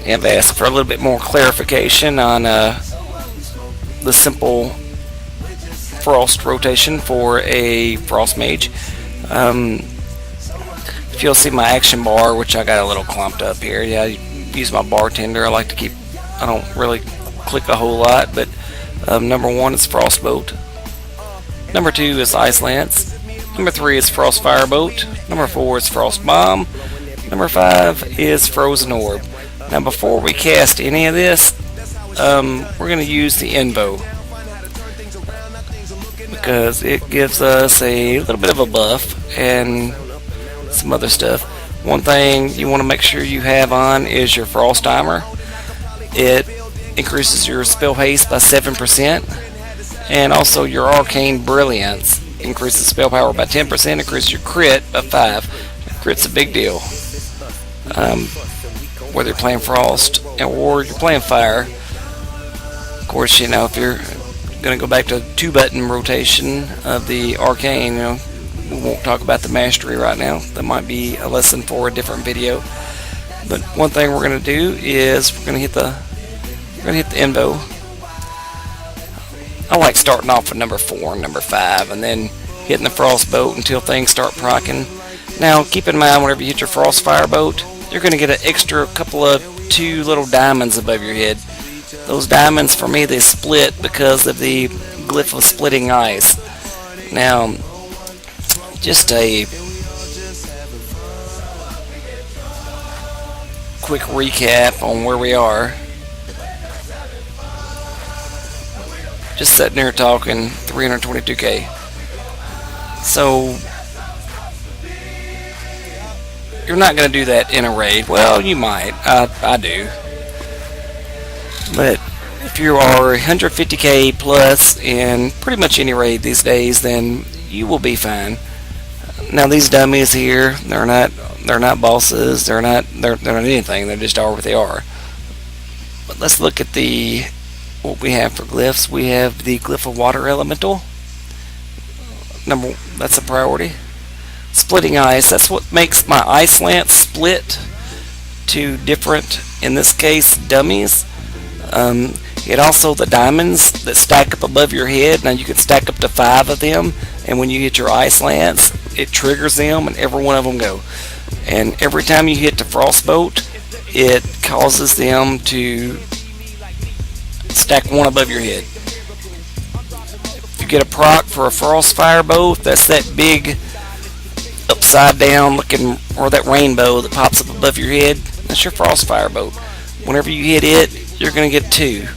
have asked for a little bit more clarification on the simple frost rotation for a frost mage. If you'll see my action bar, which I got a little clumped up here, yeah, I use my bartender. I don't really click a whole lot, but number 1 is Frostbolt. Number 2 is Ice Lance. Number 3 is Frost Firebolt. Number 4 is Frost Bomb. Number 5 is Frozen Orb. Now before we cast any of this, we're going to use the Invo, because it gives us a little bit of a buff and some other stuff. One thing you want to make sure you have on is your Frost Timer. It increases your spell haste by 7%, and also your Arcane Brilliance increases spell power by 10%, increases your crit by 5. Crit's a big deal. Whether you're playing Frost or you're playing Fire. Of course, you know, if you're going to go back to 2-button rotation of the Arcane, you know, we won't talk about the mastery right now. That might be a lesson for a different video. But one thing we're going to do is we're going to hit the Invo. I like starting off with number 4 and number 5, and then hitting the Frostbolt until things start proccing. Now, keep in mind, whenever you hit your Frost Firebolt, you're going to get an extra couple of 2 little diamonds above your head. Those diamonds, for me, they split because of the glyph of splitting ice. Now, just a quick recap on where we are. Just sitting there talking 322k. So you're not going to do that in a raid. Well, you might. I do. But if you are 150k plus in pretty much any raid these days, then you will be fine. Now these dummies here, they're not bosses. They're not anything. They just are what they are. But let's look at what we have for glyphs. We have the glyph of Water Elemental. That's a priority. Splitting ice. That's what makes my Ice Lance split to different, in this case, dummies. It also the diamonds that stack up above your head. Now you can stack up to 5 of them, and when you hit your Ice Lance, it triggers them, and every one of them go. And every time you hit the Frostbolt, it causes them to stack 1 above your head. If you get a proc for a Frost Firebolt, that's that big upside down looking, or that rainbow that pops up above your head. That's your Frost Firebolt. Whenever you hit it, you're going to get 2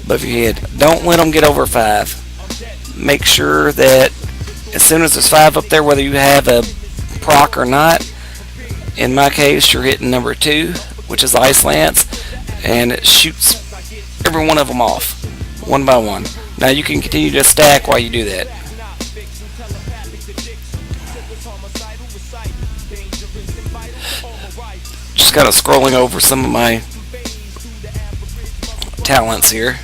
above your head. Don't let them get over 5. Make sure that as soon as there's 5 up there, whether you have a proc or not, in my case, you're hitting number 2, which is Ice Lance, and it shoots every one of them off, one by one. Now you can continue to stack while you do that. Just kind of scrolling over some of my talents here.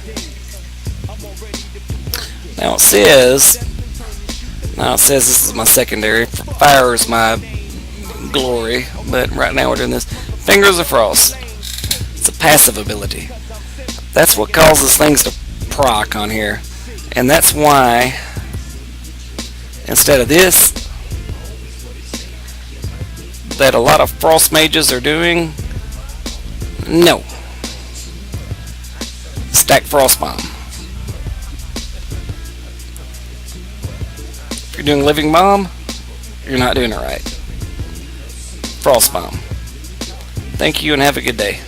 Now it says this is my secondary. Fire is my glory, but right now we're doing this. Fingers of Frost. It's a passive ability. That's what causes things to proc on here, and that's why instead of this, that a lot of Frost mages are doing, no, stack Frost Bomb. If you're doing Living Bomb, you're not doing it right. Frost Bomb. Thank you and have a good day.